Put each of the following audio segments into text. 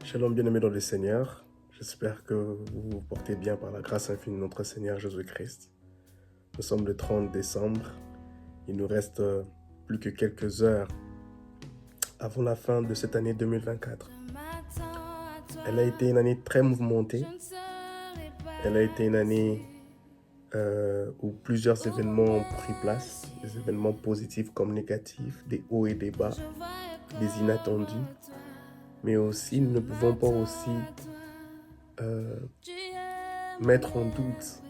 Shalom bien-aimés dans le Seigneur, j'espère que vous vous portez bien par la grâce infinie de notre Seigneur Jésus-Christ. Nous sommes le 30 décembre, il nous reste plus que quelques heures avant la fin de cette année 2024. Elle a été une année très mouvementée, elle a été une année où plusieurs événements ont pris place, des événements positifs comme négatifs, des hauts et des bas, des inattendus. Mais aussi, nous ne pouvons pas aussi mettre en doute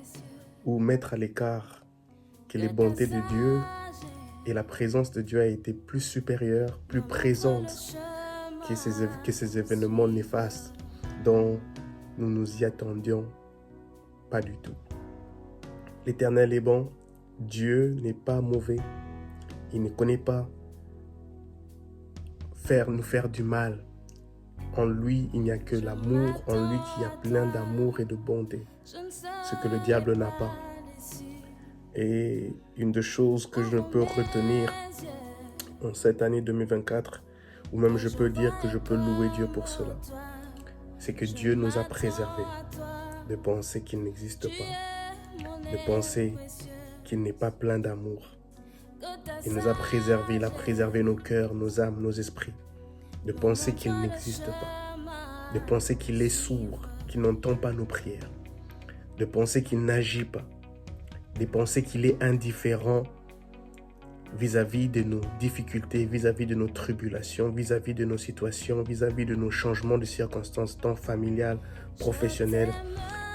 ou mettre à l'écart que les bontés de Dieu et la présence de Dieu a été plus supérieure, plus présente que ces événements néfastes dont nous nous y attendions pas du tout. L'Éternel est bon, Dieu n'est pas mauvais, il ne connaît pas nous faire du mal. En lui, il n'y a que l'amour, en lui qui a plein d'amour et de bonté, ce que le diable n'a pas. Et une des choses que je peux retenir en cette année 2024, ou même je peux dire que je peux louer Dieu pour cela, c'est que Dieu nous a préservés de penser qu'il n'existe pas, de penser qu'il n'est pas plein d'amour. Il nous a préservés, il a préservé nos cœurs, nos âmes, nos esprits, de penser qu'il n'existe pas, de penser qu'il est sourd, qu'il n'entend pas nos prières, de penser qu'il n'agit pas, de penser qu'il est indifférent vis-à-vis de nos difficultés, vis-à-vis de nos tribulations, vis-à-vis de nos situations, vis-à-vis de nos changements de circonstances, tant familiales, professionnelles,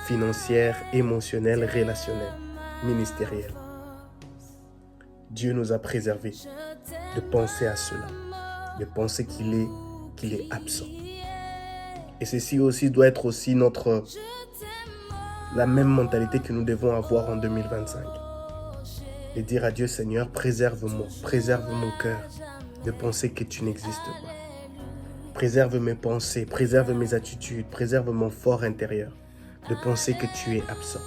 financières, émotionnelles, relationnelles, ministérielles. Dieu nous a préservés de penser à cela, de penser qu'il est absent. Et ceci aussi doit être aussi la même mentalité que nous devons avoir en 2025. Et dire à Dieu, Seigneur, préserve-moi, préserve mon cœur de penser que tu n'existes pas. Préserve mes pensées, préserve mes attitudes, préserve mon fort intérieur de penser que tu es absent,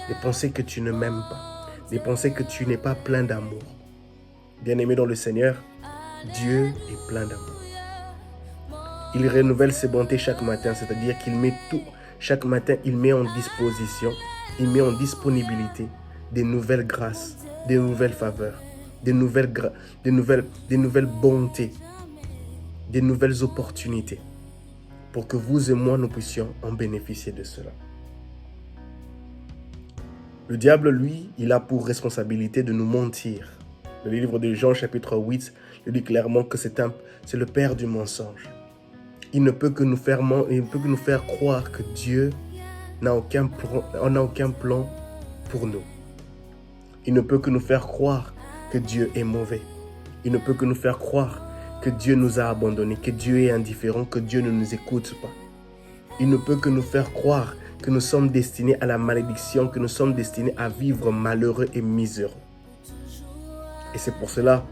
de penser que tu ne m'aimes pas, de penser que tu n'es pas plein d'amour. Bien-aimé dans le Seigneur, Dieu est plein d'amour. Il renouvelle ses bontés chaque matin, c'est-à-dire qu'il met tout, chaque matin, il met en disposition, il met en disponibilité des nouvelles grâces, des nouvelles faveurs, des nouvelles bontés, des nouvelles opportunités pour que vous et moi, nous puissions en bénéficier de cela. Le diable, lui, il a pour responsabilité de nous mentir. Le livre de Jean, chapitre 8, il dit clairement que c'est le père du mensonge. Il ne peut que nous faire croire que Dieu n'a aucun plan pour nous. Il ne peut que nous faire croire que Dieu est mauvais. Il ne peut que nous faire croire que Dieu nous a abandonnés, que Dieu est indifférent, que Dieu ne nous écoute pas. Il ne peut que nous faire croire que nous sommes destinés à la malédiction, que nous sommes destinés à vivre malheureux et miséreux. Et c'est pour cela,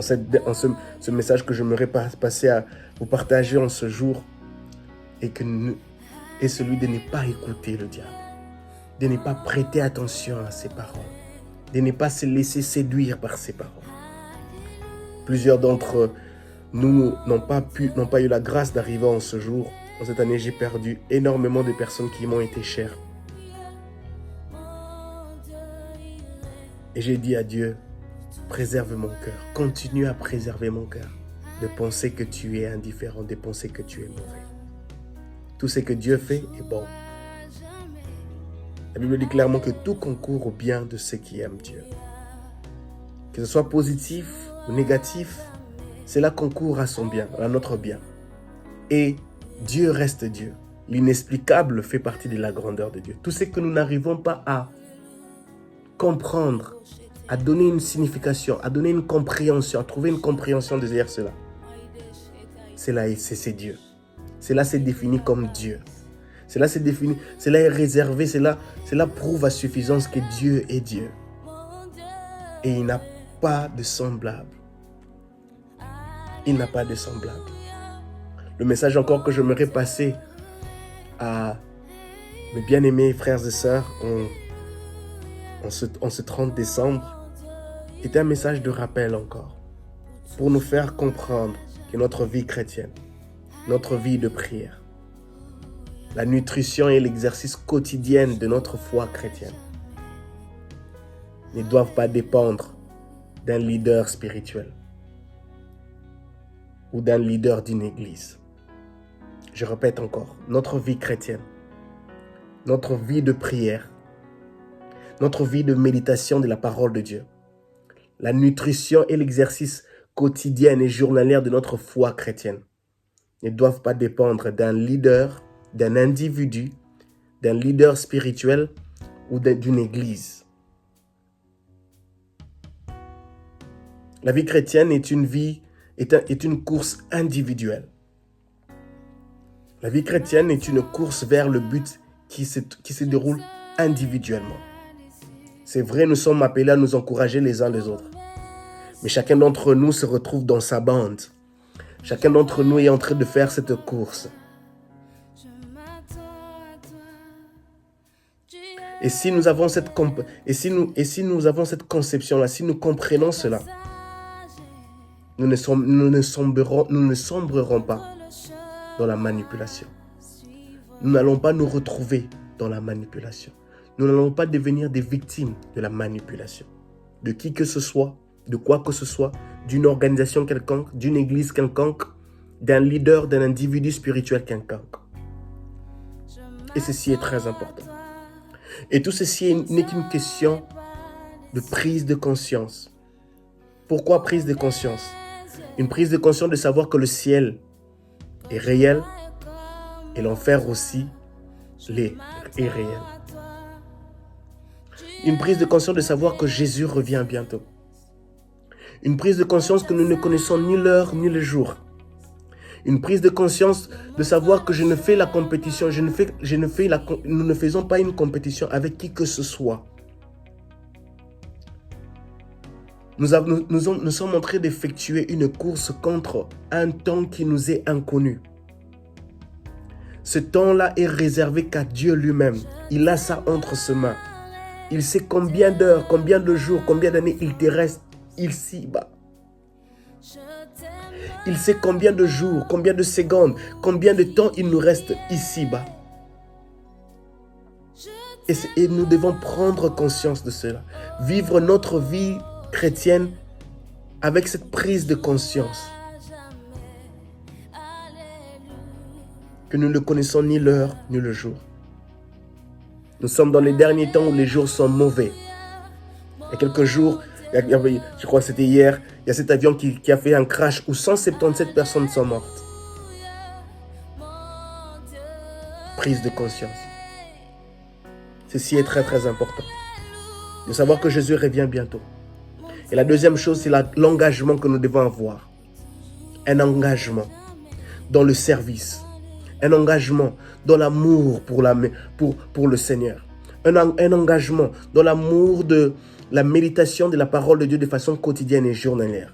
ce message que j'aimerais passer à vous partager en ce jour, est celui de ne pas écouter le diable, de ne pas prêter attention à ses paroles, de ne pas se laisser séduire par ses paroles. Plusieurs d'entre nous n'ont pas eu la grâce d'arriver en ce jour. En cette année, j'ai perdu énormément de personnes qui m'ont été chères. Et j'ai dit à Dieu, préserve mon cœur, continue à préserver mon cœur, de penser que tu es indifférent, de penser que tu es mauvais. Tout ce que Dieu fait est bon. La Bible dit clairement que tout concourt au bien de ceux qui aiment Dieu. Que ce soit positif ou négatif, cela concourt à son bien, à notre bien. Et Dieu reste Dieu. L'inexplicable fait partie de la grandeur de Dieu. Tout ce que nous n'arrivons pas à comprendre, à donner une signification, à donner une compréhension, à trouver une compréhension derrière cela, c'est Dieu. Cela s'est défini comme Dieu. Cela est réservé, cela prouve à suffisance que Dieu est Dieu. Et il n'a pas de semblable. Il n'a pas de semblable. Le message encore que j'aimerais passer à mes bien-aimés frères et sœurs en ce 30 décembre est un message de rappel encore, pour nous faire comprendre que notre vie chrétienne, notre vie de prière, la nutrition et l'exercice quotidien de notre foi chrétienne ne doivent pas dépendre d'un leader spirituel ou d'un leader d'une église. Je répète encore, notre vie chrétienne, notre vie de prière, notre vie de méditation de la parole de Dieu, la nutrition et l'exercice quotidien et journalier de notre foi chrétienne ne doivent pas dépendre d'un leader, d'un individu, d'un leader spirituel ou d'une église. La vie chrétienne est une course individuelle. La vie chrétienne est une course vers le but qui se déroule individuellement. C'est vrai, nous sommes appelés à nous encourager les uns les autres. Mais chacun d'entre nous se retrouve dans sa bande. Chacun d'entre nous est en train de faire cette course. Et si nous avons cette conception-là, si nous comprenons cela, nous ne sombrerons pas dans la manipulation. Nous n'allons pas nous retrouver dans la manipulation. Nous n'allons pas devenir des victimes de la manipulation. De qui que ce soit, de quoi que ce soit, d'une organisation quelconque, d'une église quelconque, d'un leader, d'un individu spirituel quelconque. Et ceci est très important. Et tout ceci n'est qu'une question de prise de conscience. Pourquoi prise de conscience? Une prise de conscience de savoir que le ciel est réel et l'enfer aussi est réel. Une prise de conscience de savoir que Jésus revient bientôt. Une prise de conscience que nous ne connaissons ni l'heure ni le jour. Une prise de conscience de savoir que je ne fais la compétition, nous ne faisons pas une compétition avec qui que ce soit. Nous sommes en train d'effectuer une course contre un temps qui nous est inconnu. Ce temps-là est réservé qu'à Dieu lui-même. Il a ça entre ses mains. Il sait combien d'heures, combien de jours, combien d'années il te reste ici-bas. Il sait combien de jours, combien de secondes, combien de temps il nous reste ici-bas. Et nous devons prendre conscience de cela. Vivre notre vie chrétienne avec cette prise de conscience. Que nous ne connaissons ni l'heure ni le jour. Nous sommes dans les derniers temps où les jours sont mauvais. Il y a quelques jours, je crois que c'était hier, il y a cet avion qui a fait un crash où 177 personnes sont mortes. Prise de conscience. Ceci est très très important. De savoir que Jésus revient bientôt. Et la deuxième chose, c'est l'engagement que nous devons avoir. Un engagement dans le service. Un engagement dans l'amour pour le Seigneur. Un engagement dans l'amour de la méditation de la parole de Dieu de façon quotidienne et journalière.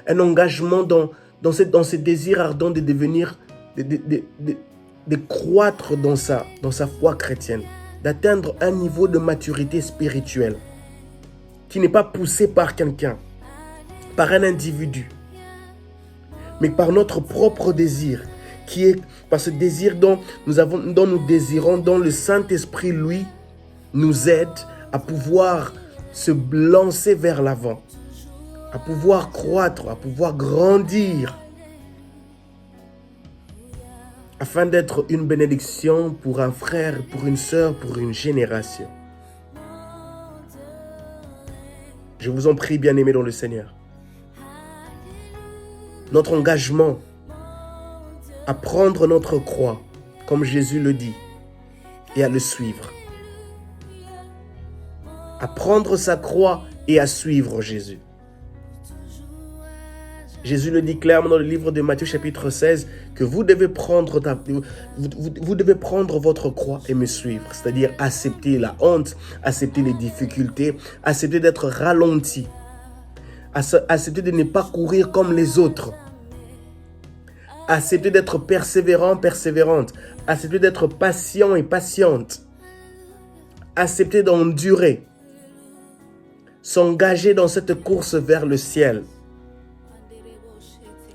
Un engagement dans ce désir ardent de devenir, de croître dans sa foi chrétienne. D'atteindre un niveau de maturité spirituelle qui n'est pas poussé par quelqu'un, par un individu, mais par notre propre désir, qui est par ce désir dont nous désirons, dont le Saint-Esprit, lui, nous aide à pouvoir se lancer vers l'avant, à pouvoir croître, à pouvoir grandir, afin d'être une bénédiction pour un frère, pour une sœur, pour une génération. Je vous en prie, bien-aimés dans le Seigneur. Notre engagement à prendre notre croix, comme Jésus le dit, et à le suivre. À prendre sa croix et à suivre Jésus. Jésus le dit clairement dans le livre de Matthieu chapitre 16 que vous devez prendre votre croix et me suivre. C'est-à-dire accepter la honte, accepter les difficultés, accepter d'être ralenti, accepter de ne pas courir comme les autres, accepter d'être persévérant, persévérante, accepter d'être patient et patiente, accepter d'endurer, s'engager dans cette course vers le ciel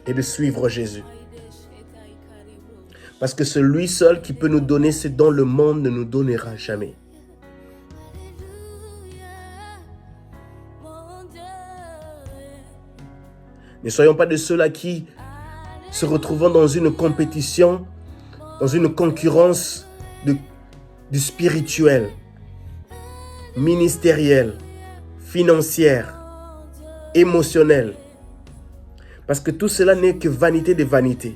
et de suivre Jésus. Parce que c'est lui seul qui peut nous donner ce dont le monde ne nous donnera jamais. Ne soyons pas de ceux-là qui se retrouvent dans une compétition, dans une concurrence du spirituel, ministériel, financière, émotionnel. Parce que tout cela n'est que vanité de vanité.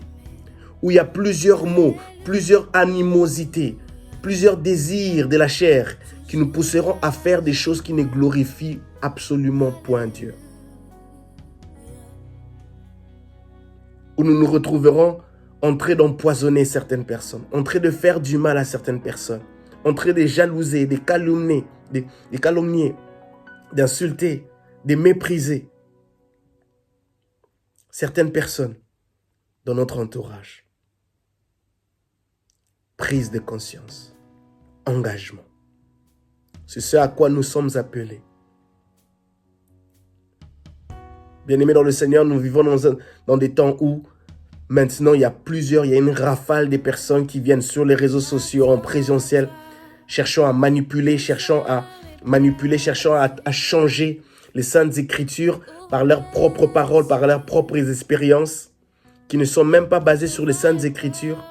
Où il y a plusieurs mots, plusieurs animosités, plusieurs désirs de la chair qui nous pousseront à faire des choses qui ne glorifient absolument point Dieu. Où nous nous retrouverons en train d'empoisonner certaines personnes, en train de faire du mal à certaines personnes, en train de jalouser, de calomnier, d'insulter, de mépriser certaines personnes dans notre entourage. Prise de conscience, engagement. C'est ce à quoi nous sommes appelés. Bien-aimés dans le Seigneur, nous vivons dans des temps où maintenant il y a une rafale de personnes qui viennent sur les réseaux sociaux en présentiel, cherchant à manipuler, cherchant à changer les Saintes Écritures par leurs propres paroles, par leurs propres expériences, qui ne sont même pas basées sur les Saintes Écritures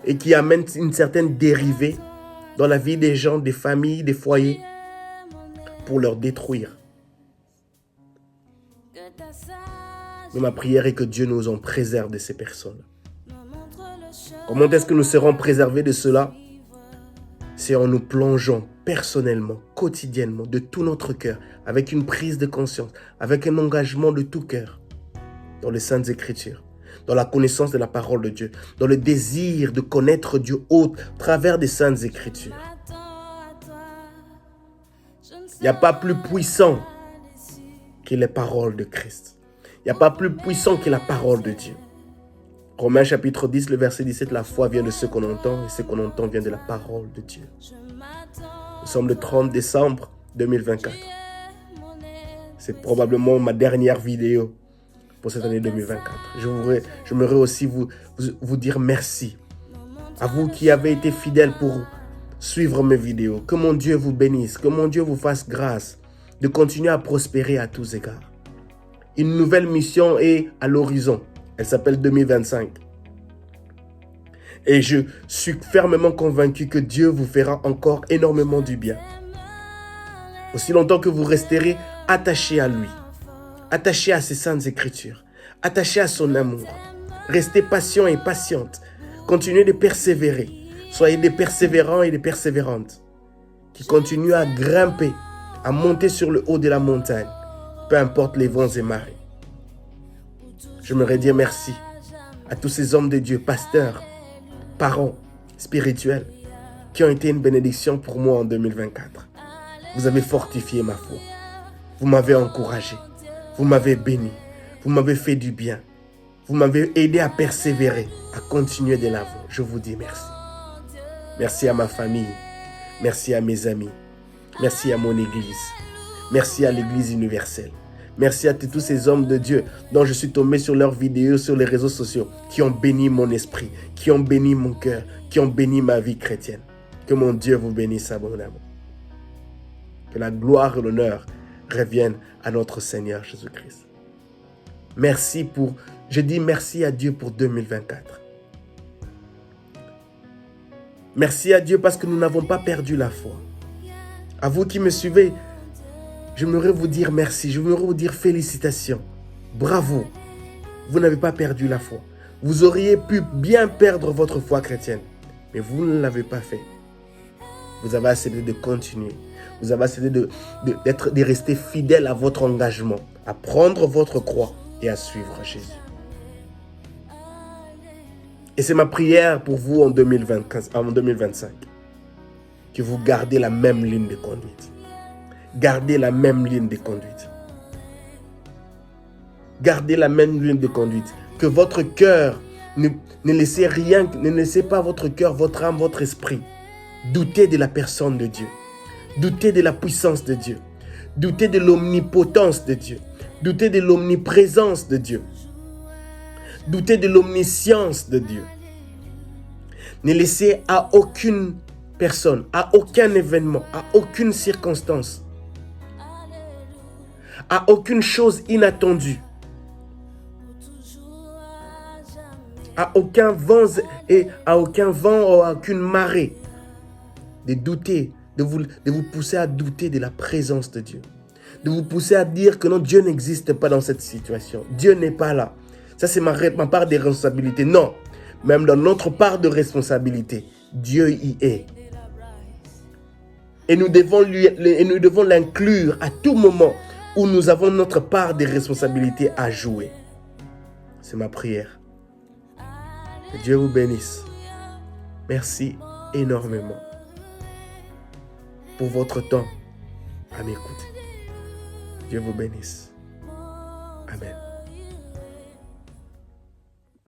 et qui amènent une certaine dérivée dans la vie des gens, des familles, des foyers, pour leur détruire. Mais ma prière est que Dieu nous en préserve de ces personnes. Comment est-ce que nous serons préservés de cela? C'est en nous plongeant personnellement, quotidiennement, de tout notre cœur, avec une prise de conscience, avec un engagement de tout cœur dans les Saintes Écritures, dans la connaissance de la parole de Dieu, dans le désir de connaître Dieu au travers des Saintes Écritures. Il n'y a pas plus puissant que les paroles de Christ. Il n'y a pas plus puissant que la parole de Dieu. Romains chapitre 10, le verset 17, la foi vient de ce qu'on entend et ce qu'on entend vient de la parole de Dieu. Nous sommes le 30 décembre 2024. C'est probablement ma dernière vidéo pour cette année 2024. J'aimerais aussi vous dire merci à vous qui avez été fidèles pour suivre mes vidéos. Que mon Dieu vous bénisse, que mon Dieu vous fasse grâce de continuer à prospérer à tous égards. Une nouvelle mission est à l'horizon. Elle s'appelle 2025. Et je suis fermement convaincu que Dieu vous fera encore énormément du bien. Aussi longtemps que vous resterez attachés à lui, attachés à ses saintes écritures, attachés à son amour. Restez patients et patientes. Continuez de persévérer. Soyez des persévérants et des persévérantes qui continuent à grimper, à monter sur le haut de la montagne, peu importe les vents et marées. J'aimerais dire merci à tous ces hommes de Dieu, pasteurs, parents, spirituels, qui ont été une bénédiction pour moi en 2024. Vous avez fortifié ma foi. Vous m'avez encouragé. Vous m'avez béni. Vous m'avez fait du bien. Vous m'avez aidé à persévérer, à continuer de l'avant. Je vous dis merci. Merci à ma famille. Merci à mes amis. Merci à mon église. Merci à l'église universelle. Merci à tous ces hommes de Dieu dont je suis tombé sur leurs vidéos sur les réseaux sociaux, qui ont béni mon esprit, qui ont béni mon cœur, qui ont béni ma vie chrétienne. Que mon Dieu vous bénisse abondamment. Que la gloire et l'honneur reviennent à notre Seigneur Jésus-Christ. Je dis merci à Dieu pour 2024. Merci à Dieu parce que nous n'avons pas perdu la foi. À vous qui me suivez, j'aimerais vous dire merci, j'aimerais vous dire félicitations. Bravo, vous n'avez pas perdu la foi. Vous auriez pu bien perdre votre foi chrétienne, mais vous ne l'avez pas fait. Vous avez accepté de continuer. Vous avez accepté de rester fidèle à votre engagement, à prendre votre croix et à suivre Jésus. Et c'est ma prière pour vous en 2025. Que vous gardez la même ligne de conduite. Gardez la même ligne de conduite. Gardez la même ligne de conduite. Que votre cœur ne laissez pas votre cœur, votre âme, votre esprit douter de la personne de Dieu. Douter de la puissance de Dieu. Douter de l'omnipotence de Dieu. Douter de l'omniprésence de Dieu. Douter de l'omniscience de Dieu. Ne laissez à aucune personne, à aucun événement, à aucune circonstance, à aucune chose inattendue, à aucun vent ou à aucune marée, de douter, de vous pousser à douter de la présence de Dieu. De vous pousser à dire que non, Dieu n'existe pas dans cette situation. Dieu n'est pas là. Ça, c'est ma part de responsabilité. Non, même dans notre part de responsabilité, Dieu y est. Et nous devons l'inclure à tout moment où nous avons notre part de responsabilité à jouer. C'est ma prière. Que Dieu vous bénisse. Merci énormément pour votre temps à m'écouter. Dieu vous bénisse. Amen.